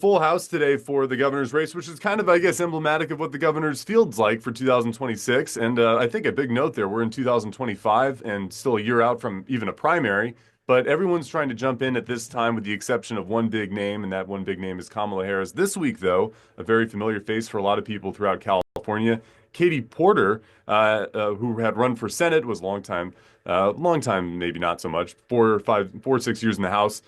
full house today for the governor's race, which is kind of, I guess, emblematic of what the governor's field's like for 2026. And I think a big note there, we're in 2025 and still a year out from even a primary, but everyone's trying to jump in at this time with the exception of one big name, and that one big name is Kamala Harris. This week, though, a very familiar face for a lot of people throughout California, Katie Porter, who had run for Senate, was long time, maybe not so much, 6 years in the House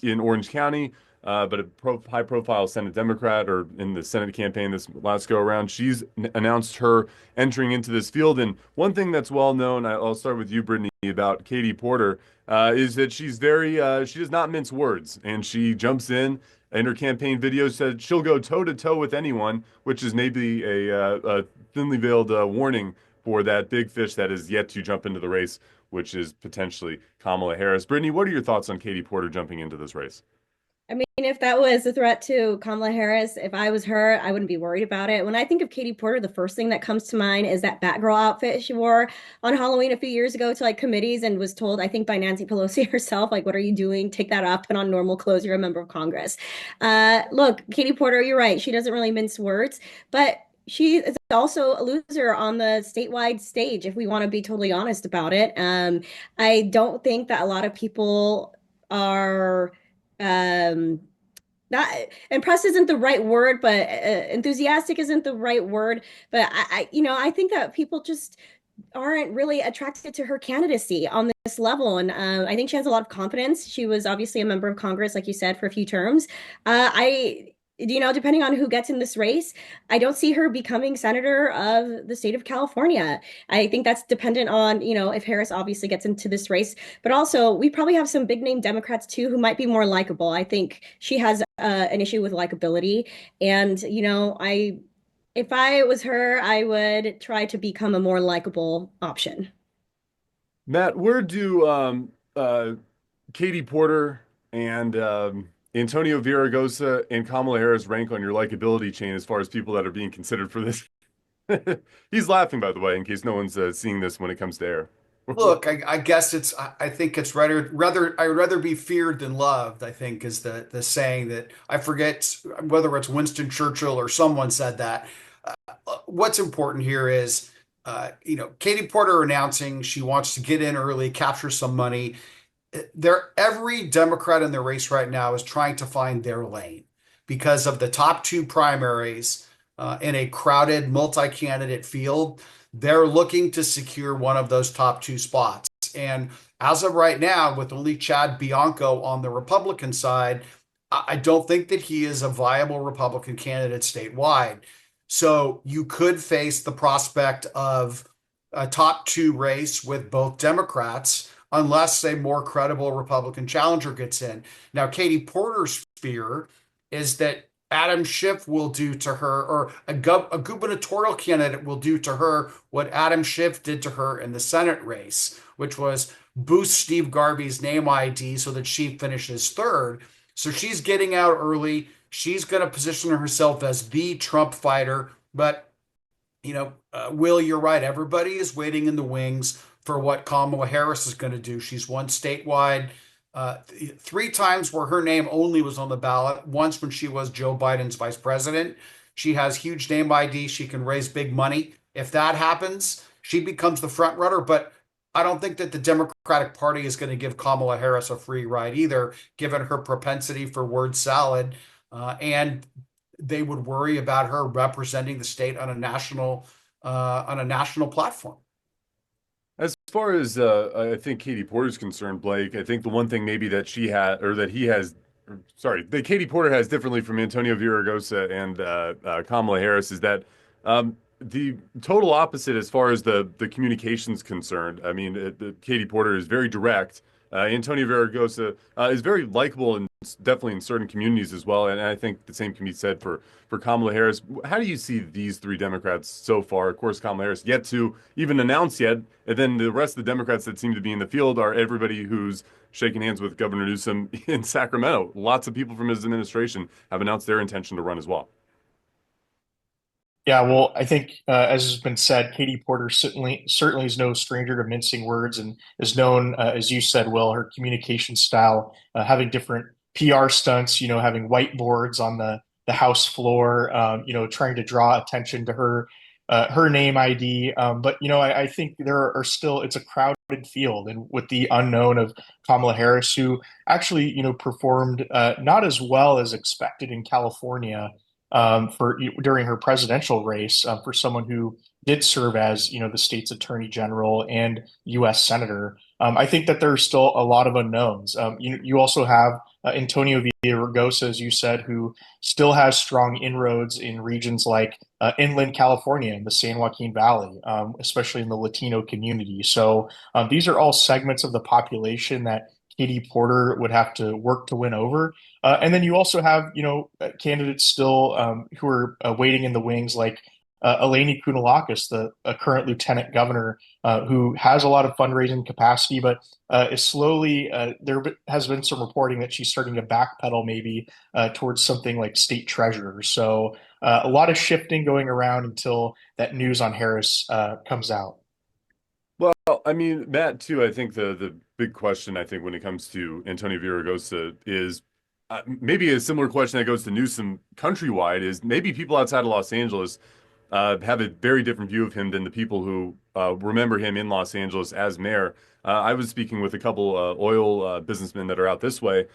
in Orange County, but a high-profile Senate Democrat, or in the Senate campaign this last go around. She's announced her entering into this field. And one thing that's well known, I'll start with you, Brittany, about Katie Porter, is that she does not mince words, and she jumps in her campaign video said she'll go toe to toe with anyone, which is maybe a thinly veiled warning for that big fish that is yet to jump into the race, which is potentially Kamala Harris. Brittany, what are your thoughts on Katie Porter jumping into this race? I mean, if that was a threat to Kamala Harris, if I was her, I wouldn't be worried about it. When I think of Katie Porter, the first thing that comes to mind is that Batgirl outfit she wore on Halloween a few years ago to like committees and was told, I think by Nancy Pelosi herself, like, what are you doing? Take that off, put on normal clothes. You're a member of Congress. Look, Katie Porter, you're right. She doesn't really mince words, but she is also a loser on the statewide stage, if we want to be totally honest about it. I don't think that a lot of people are um not impressed isn't the right word, but enthusiastic isn't the right word. But I think that people just aren't really attracted to her candidacy on this level. And I think she has a lot of confidence. She was obviously a member of Congress, like you said, for a few terms. Depending on who gets in this race, I don't see her becoming senator of the state of California. I think that's dependent on, if Harris obviously gets into this race, but also we probably have some big name Democrats too who might be more likable. I think she has an issue with likability. And, if I was her, I would try to become a more likable option. Matt, where do Katie Porter and Antonio Villaraigosa and Kamala Harris rank on your likability chain as far as people that are being considered for this? He's laughing, by the way, in case no one's seeing this when it comes to air. Look, I guess I think it's I'd rather be feared than loved, I think is the saying that I forget whether it's Winston Churchill or someone said that. What's important here is, Katie Porter announcing she wants to get in early, capture some money. Every Democrat in the race right now is trying to find their lane because of the top two primaries in a crowded multi-candidate field. They're looking to secure one of those top two spots. And as of right now, with only Chad Bianco on the Republican side, I don't think that he is a viable Republican candidate statewide. So you could face the prospect of a top two race with both Democrats unless a more credible Republican challenger gets in. Now, Katie Porter's fear is that Adam Schiff will do to her, or a gubernatorial candidate will do to her what Adam Schiff did to her in the Senate race, which was boost Steve Garvey's name ID so that she finishes third. So she's getting out early. She's going to position herself as the Trump fighter. But, Will, you're right. Everybody is waiting in the wings for what Kamala Harris is going to do. She's won statewide three times where her name only was on the ballot. Once when she was Joe Biden's vice president. She has huge name ID. She can raise big money. If that happens, she becomes the front runner. But I don't think that the Democratic Party is going to give Kamala Harris a free ride either, given her propensity for word salad. And they would worry about her representing the state on a national platform. As far as I think Katie Porter's concerned, Blake, I think the one thing maybe that she had, or that he has, or, sorry, that Katie Porter has differently from Antonio Villaraigosa and Kamala Harris is that the total opposite as far as the communications concerned. I mean, Katie Porter is very direct. Antonio Villaraigosa is very likable and definitely in certain communities as well. And I think the same can be said for Kamala Harris. How do you see these three Democrats so far? Of course, Kamala Harris yet to even announce yet. And then the rest of the Democrats that seem to be in the field are everybody who's shaking hands with Governor Newsom in Sacramento. Lots of people from his administration have announced their intention to run as well. Yeah, well, I think as has been said, Katie Porter certainly is no stranger to mincing words and is known, as you said, Will, her communication style, having different PR stunts, having whiteboards on the House floor, trying to draw attention to her name ID. But I think there are still it's a crowded field, and with the unknown of Kamala Harris, who actually performed not as well as expected in California for during her presidential race for someone who did serve as the state's attorney general and U.S. senator. I think that there's still a lot of unknowns. You also have Antonio Villaraigosa, as you said, who still has strong inroads in regions like inland California and the San Joaquin Valley, especially in the Latino community. So these are all segments of the population that Katie Porter would have to work to win over. And then you also have, candidates still who are waiting in the wings, like Eleni Kounalakis, the current lieutenant governor, who has a lot of fundraising capacity, but is slowly, there has been some reporting that she's starting to backpedal maybe towards something like state treasurer. So a lot of shifting going around until that news on Harris comes out. Well, I mean, Matt, too, I think the big question, I think, when it comes to Antonio Villaraigosa is maybe a similar question that goes to Newsom countrywide is maybe people outside of Los Angeles have a very different view of him than the people who remember him in Los Angeles as mayor. I was speaking with a couple oil businessmen that are out this way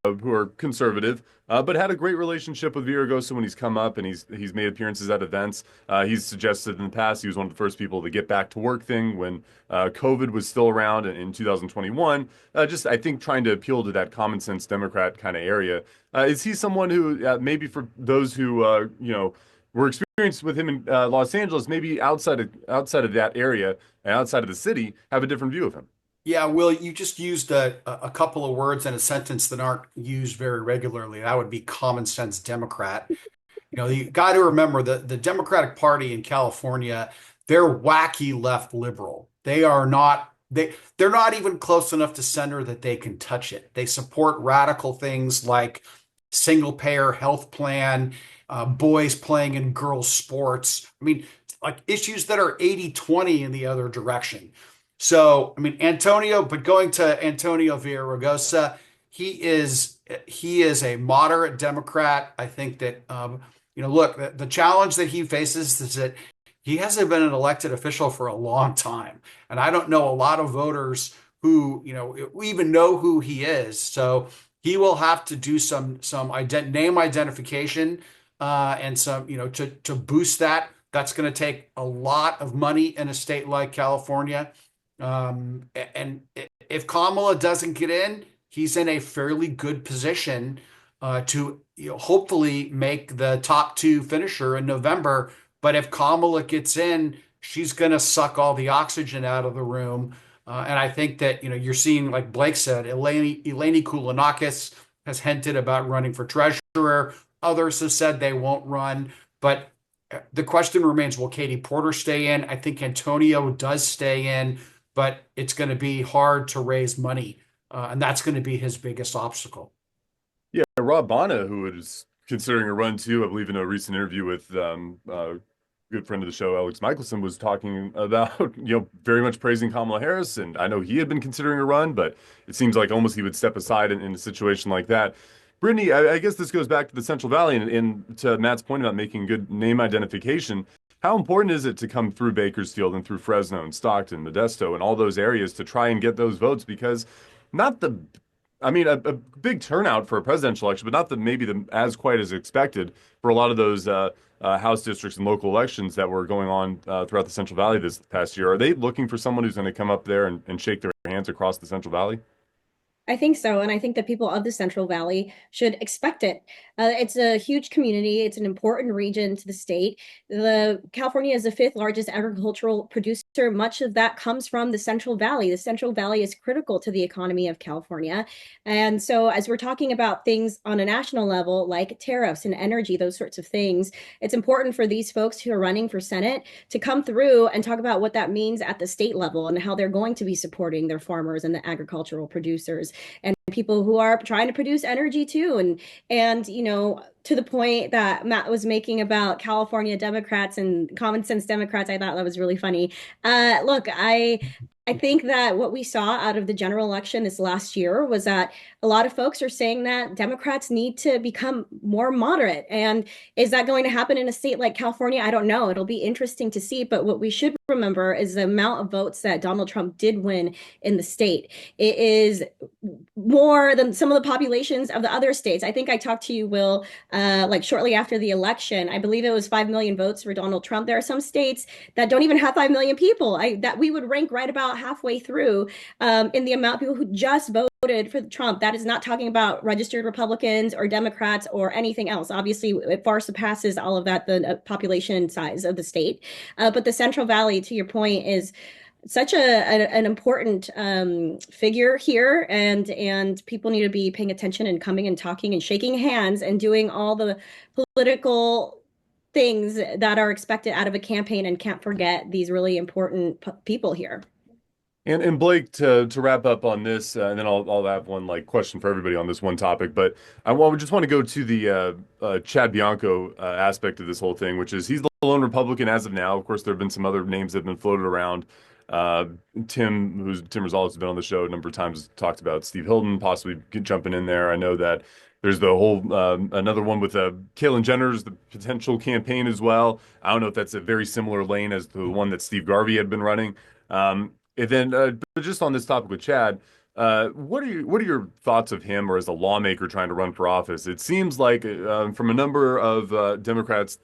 who are conservative, but had a great relationship with Villaraigosa when he's come up and he's made appearances at events. He's suggested in the past he was one of the first people to get back to work thing when COVID was still around in 2021. Just I think trying to appeal to that common sense Democrat kind of area. Is he someone who maybe for those who were experienced with him in Los Angeles, maybe outside of that area and outside of the city, have a different view of him? Yeah, Will, you just used a couple of words in a sentence that aren't used very regularly. That would be common sense Democrat. You got to remember the Democratic Party in California, they're wacky left liberal. They're not even close enough to center that they can touch it. They support radical things like single payer health plan, boys playing in girls sports. I mean, like issues that are 80-20 in the other direction. So, I mean, but going to Antonio Villaraigosa, he is a moderate Democrat. I think that look, the challenge that he faces is that he hasn't been an elected official for a long time, and I don't know a lot of voters who even know who he is. So he will have to do some name identification and some to boost that. That's going to take a lot of money in a state like California. And if Kamala doesn't get in, he's in a fairly good position to hopefully make the top two finisher in November. But if Kamala gets in, she's going to suck all the oxygen out of the room. And I think that you're seeing, like Blake said, Eleni Kounalakis has hinted about running for treasurer. Others have said they won't run, but the question remains, will Katie Porter stay in? I think Antonio does stay in, but it's going to be hard to raise money. And that's going to be his biggest obstacle. Yeah, Rob Bonta, who is considering a run too, I believe in a recent interview with good friend of the show, Alex Michelson, was talking about, very much praising Kamala Harris. And I know he had been considering a run, but it seems like almost he would step aside in a situation like that. Brittany, I guess this goes back to the Central Valley and to Matt's point about making good name identification. How important is it to come through Bakersfield and through Fresno and Stockton, Modesto, and all those areas to try and get those votes? Because not the, I mean, a big turnout for a presidential election, but not as quite as expected for a lot of those House districts and local elections that were going on throughout the Central Valley this past year. Are they looking for someone who's going to come up there and shake their hands across the Central Valley? I think so. And I think that people of the Central Valley should expect it. It's a huge community. It's an important region to the state. California is the fifth largest agricultural producer. Much of that comes from the Central Valley. The Central Valley is critical to the economy of California. And so as we're talking about things on a national level, like tariffs and energy, those sorts of things, it's important for these folks who are running for Senate to come through and talk about what that means at the state level and how they're going to be supporting their farmers and the agricultural producers and people who are trying to produce energy too, and to the point that Matt was making about California Democrats and common sense Democrats, I thought that was really funny. Look, I think that what we saw out of the general election this last year was that a lot of folks are saying that Democrats need to become more moderate. And is that going to happen in a state like California? I don't know. It'll be interesting to see. But what we should remember is the amount of votes that Donald Trump did win in the state. It is more than some of the populations of the other states. I think I talked to you, Will, like shortly after the election. I believe it was 5 million votes for Donald Trump. There are some states that don't even have 5 million people. That we would rank right about halfway through in the amount of people who just voted for Trump. That is not talking about registered Republicans or Democrats or anything else. Obviously, it far surpasses all of that, the population size of the state. But the Central Valley, to your point, is such an important figure here, and people need to be paying attention and coming and talking and shaking hands and doing all the political things that are expected out of a campaign, and can't forget these really important people here. And Blake, to wrap up on this, and then I'll have one like question for everybody on this one topic. But just want to go to the Chad Bianco aspect of this whole thing, which is he's the lone Republican as of now. Of course, there have been some other names that have been floated around. Tim Rizal's has been on the show a number of times, talked about Steve Hilton possibly jumping in there. I know that there's the whole another one with Caitlyn Jenner's the potential campaign as well. I don't know if that's a very similar lane as the one that Steve Garvey had been running. And then, but just on this topic with Chad, what are your thoughts of him or as a lawmaker trying to run for office? It seems like from a number of Democrats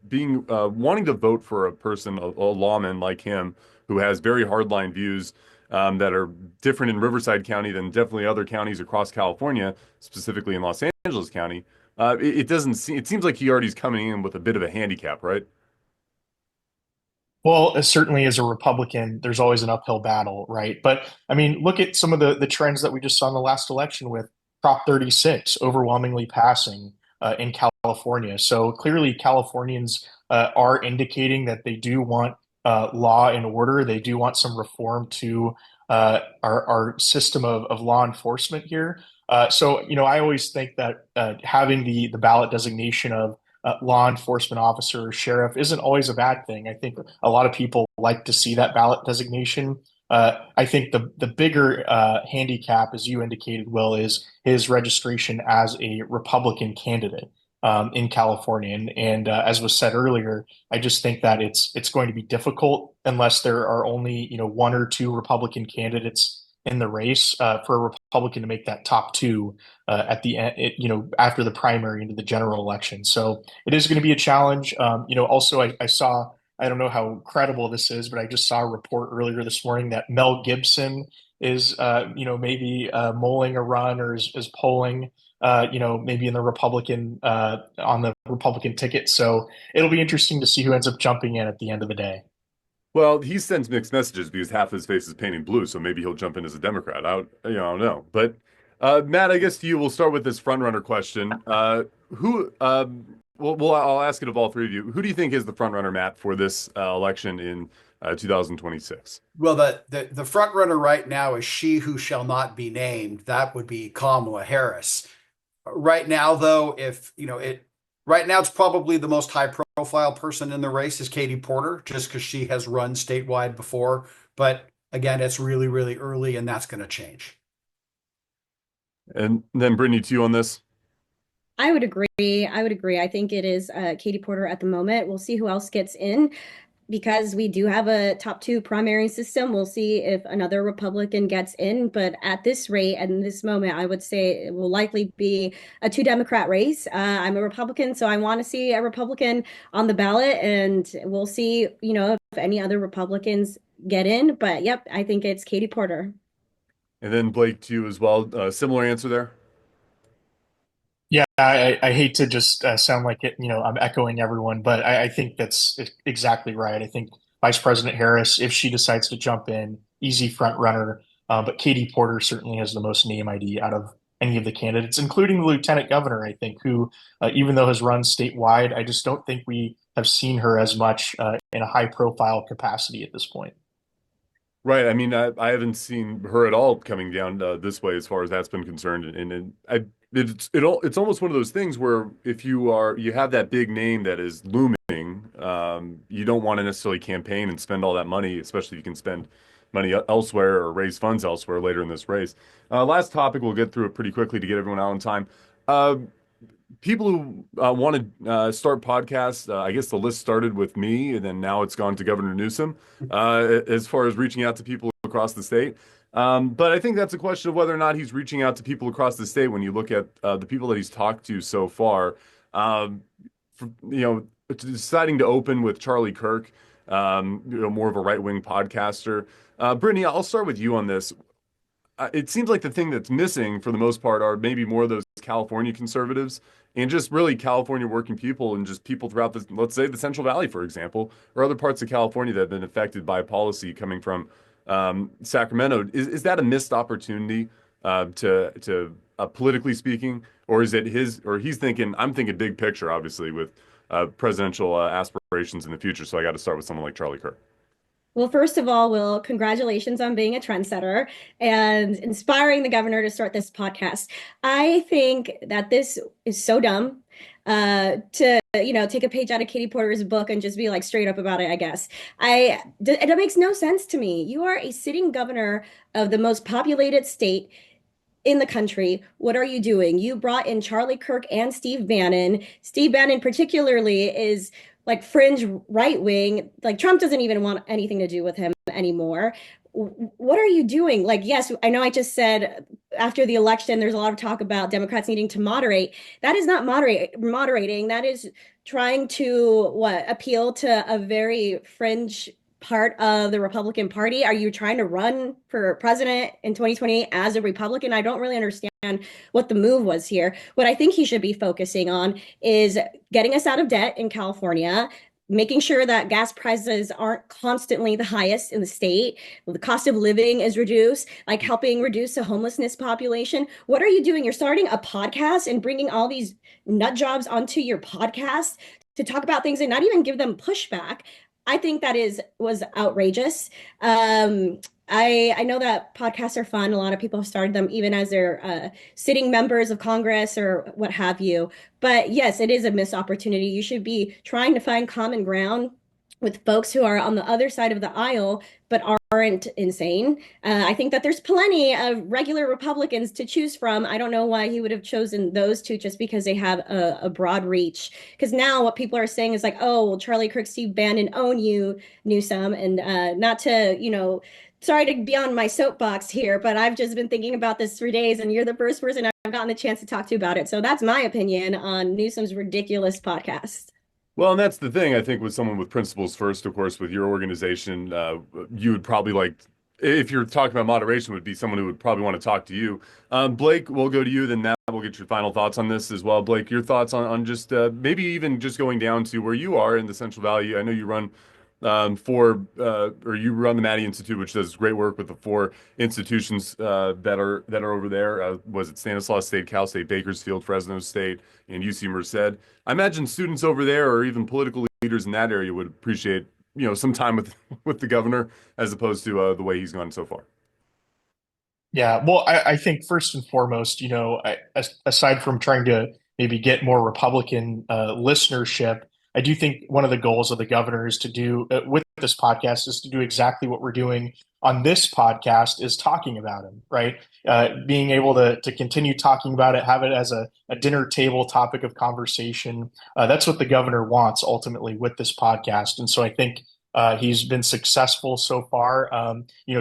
being wanting to vote for a person, a lawman like him, who has very hardline views that are different in Riverside County than definitely other counties across California, specifically in Los Angeles County. It doesn't seem. It seems like he already is coming in with a bit of a handicap, right? Well, certainly as a Republican, there's always an uphill battle, right? But I mean, look at some of the trends that we just saw in the last election with Prop 36 overwhelmingly passing in California. So clearly, Californians are indicating that they do want law and order. They do want some reform to our system of law enforcement here. So, I always think that having the ballot designation of law enforcement officer or sheriff isn't always a bad thing. I think a lot of people like to see that ballot designation. I think the bigger handicap, as you indicated, Will, is his registration as a Republican candidate in California. And as was said earlier, I just think that it's going to be difficult unless there are only one or two Republican candidates in the race for a Republican to make that top two at the end, after the primary into the general election. So it is going to be a challenge. Also I saw, I don't know how credible this is, but I just saw a report earlier this morning that Mel Gibson is, maybe mulling a run or is polling, maybe in the Republican on the Republican ticket. So it'll be interesting to see who ends up jumping in at the end of the day. Well, he sends mixed messages because half his face is painted blue, so maybe he'll jump in as a Democrat. I don't know. But Matt, I guess to you, we'll start with this front runner question. I'll ask it of all three of you. Who do you think is the front runner, Matt, for this election in 2026? Well, the front runner right now is she who shall not be named. That would be Kamala Harris. Right now, though, right now it's probably the most high profile person in the race is Katie Porter, just because she has run statewide before. But again, it's really, really early, and that's going to change. And then Brittany, to you on this. I would agree. I think it is Katie Porter at the moment. We'll see who else gets in, because we do have a top two primary system. We'll see if another Republican gets in. But at this rate and in this moment, I would say it will likely be a two Democrat race. I'm a Republican, so I want to see a Republican on the ballot, and we'll see, if any other Republicans get in. But yep, I think it's Katie Porter. And then Blake, to you as well. Similar answer there. Yeah, I hate to just sound like it, I'm echoing everyone, but I think that's exactly right. I think Vice President Harris, if she decides to jump in, easy front runner. But Katie Porter certainly has the most name ID out of any of the candidates, including the lieutenant governor, I think, who, even though has run statewide, I just don't think we have seen her as much in a high profile capacity at this point. Right. I mean, I haven't seen her at all coming down this way as far as that's been concerned. And it's almost one of those things where if you have that big name that is looming, you don't want to necessarily campaign and spend all that money, especially if you can spend money elsewhere or raise funds elsewhere later in this race. Last topic, we'll get through it pretty quickly to get everyone out on time. Uh, People who want to start podcasts, I guess the list started with me, and then now it's gone to Governor Newsom as far as reaching out to people across the state. But I think that's a question of whether or not he's reaching out to people across the state when you look at the people that he's talked to so far. Um, Deciding to open with Charlie Kirk, more of a right-wing podcaster. Brittany, I'll start with you on this. It seems like the thing that's missing for the most part are maybe more of those California conservatives and just really California working people and just people throughout the, let's say the Central Valley, for example, or other parts of California that have been affected by policy coming from Sacramento. Is that a missed opportunity to politically speaking, or is it his, or he's thinking, I'm thinking big picture, obviously, with presidential aspirations in the future. So I got to start with someone like Charlie Kirk. Well, first of all, Will, congratulations on being a trendsetter and inspiring the governor to start this podcast. I think that this is so dumb to, take a page out of Katie Porter's book and just be like straight up about it, I guess. It makes no sense to me. You are a sitting governor of the most populated state in the country. What are you doing? You brought in Charlie Kirk and Steve Bannon. Steve Bannon particularly is like fringe right wing. Like Trump doesn't even want anything to do with him anymore. What are you doing? Like, yes, I know I just said after the election, there's a lot of talk about Democrats needing to moderate. That is not moderating. That is trying to appeal to a very fringe part of the Republican Party. Are you trying to run for president in 2028 as a Republican? I don't really understand what the move was here. What I think he should be focusing on is getting us out of debt in California, making sure that gas prices aren't constantly the highest in the state, the cost of living is reduced, like helping reduce the homelessness population. What are you doing? You're starting a podcast and bringing all these nut jobs onto your podcast to talk about things and not even give them pushback. I think that was outrageous. I know that podcasts are fun. A lot of people have started them even as they're sitting members of Congress or what have you. But yes, it is a missed opportunity. You should be trying to find common ground with folks who are on the other side of the aisle but aren't insane. I think that there's plenty of regular Republicans to choose from. I don't know why he would have chosen those two just because they have a broad reach. Because now what people are saying is like, oh, well, Charlie Kirk, Steve Bannon own you, Newsom, and not to, sorry to be on my soapbox here, but I've just been thinking about this for days, and you're the first person I've gotten the chance to talk to about it. So that's my opinion on Newsom's ridiculous podcast. Well, and that's the thing, I think, with someone with principles first, of course, with your organization, you would probably like, if you're talking about moderation, would be someone who would probably want to talk to you. Blake, we'll go to you, then Matt, we'll get your final thoughts on this as well. Blake, your thoughts on just maybe even just going down to where you are in the Central Valley. I know you run or you run the Maddie Institute, which does great work with the four institutions that are over there. Was it Stanislaus State, Cal State, Bakersfield, Fresno State, and UC Merced? I imagine students over there or even political leaders in that area would appreciate some time with with the governor as opposed to the way he's gone so far. Yeah, well, I think first and foremost, aside from trying to maybe get more Republican listenership, I do think one of the goals of the governor is to do with this podcast is to do exactly what we're doing on this podcast is talking about him, right? Being able to continue talking about it, have it as a dinner table topic of conversation. That's what the governor wants ultimately with this podcast. And so I think he's been successful so far,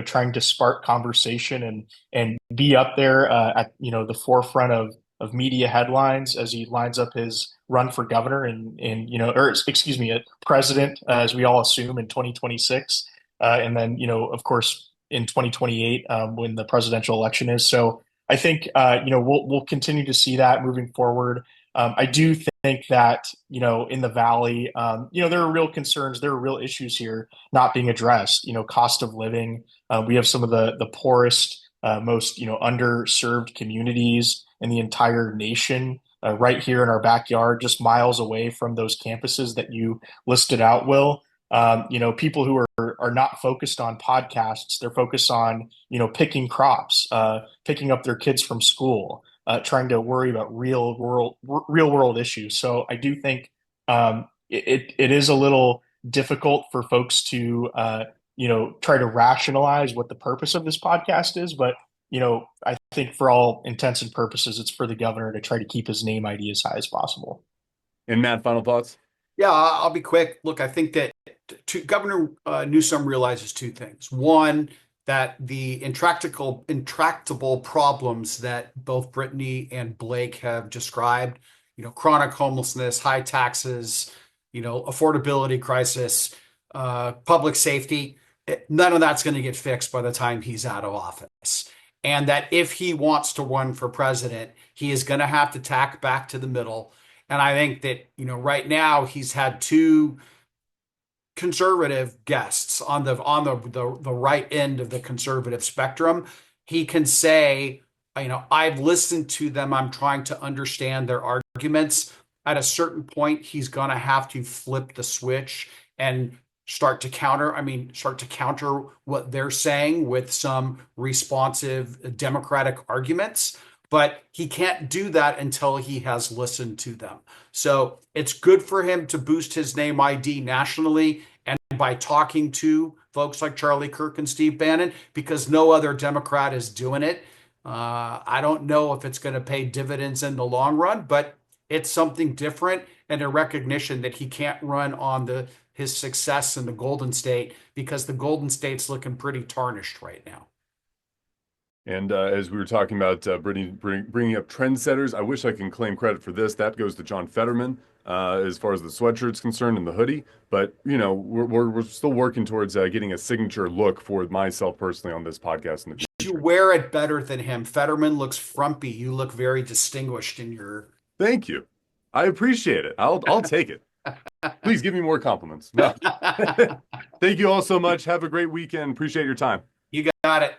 trying to spark conversation and be up there at the forefront of media headlines as he lines up his run for governor or excuse me, president, as we all assume in 2026, and then of course in 2028 when the presidential election is. So I think we'll continue to see that moving forward. I do think that, in the Valley, there are real concerns, there are real issues here not being addressed, cost of living. We have some of the poorest, most, underserved communities in the entire nation right here in our backyard, just miles away from those campuses that you listed out, Will. People who are not focused on podcasts, they're focused on, picking crops, picking up their kids from school, trying to worry about real world issues. So I do think it is a little difficult for folks to try to rationalize what the purpose of this podcast is, but I think for all intents and purposes, it's for the governor to try to keep his name ID as high as possible. And Matt, final thoughts? Yeah, I'll be quick. Look, I think that Governor Newsom realizes two things. One, that the intractable problems that both Brittany and Blake have described, chronic homelessness, high taxes, affordability crisis, public safety, none of that's going to get fixed by the time he's out of office. And that if he wants to run for president, he is going to have to tack back to the middle. And I think that, right now he's had two conservative guests on the right end of the conservative spectrum. He can say, I've listened to them. I'm trying to understand their arguments. At a certain point, he's going to have to flip the switch and start to counter what they're saying with some responsive Democratic arguments. But he can't do that until he has listened to them. So it's good for him to boost his name ID nationally and by talking to folks like Charlie Kirk and Steve Bannon, because no other Democrat is doing it. I don't know if it's going to pay dividends in the long run, but it's something different and a recognition that he can't run on his success in the Golden State, because the Golden State's looking pretty tarnished right now. And as we were talking about bringing up trendsetters, I wish I can claim credit for this. That goes to John Fetterman as far as the sweatshirt's concerned and the hoodie. But, we're still working towards getting a signature look for myself personally on this podcast in the future. You wear it better than him. Fetterman looks frumpy. You look very distinguished in your... Thank you. I appreciate it. I'll take it. Please give me more compliments. No. Thank you all so much. Have a great weekend. Appreciate your time. You got it.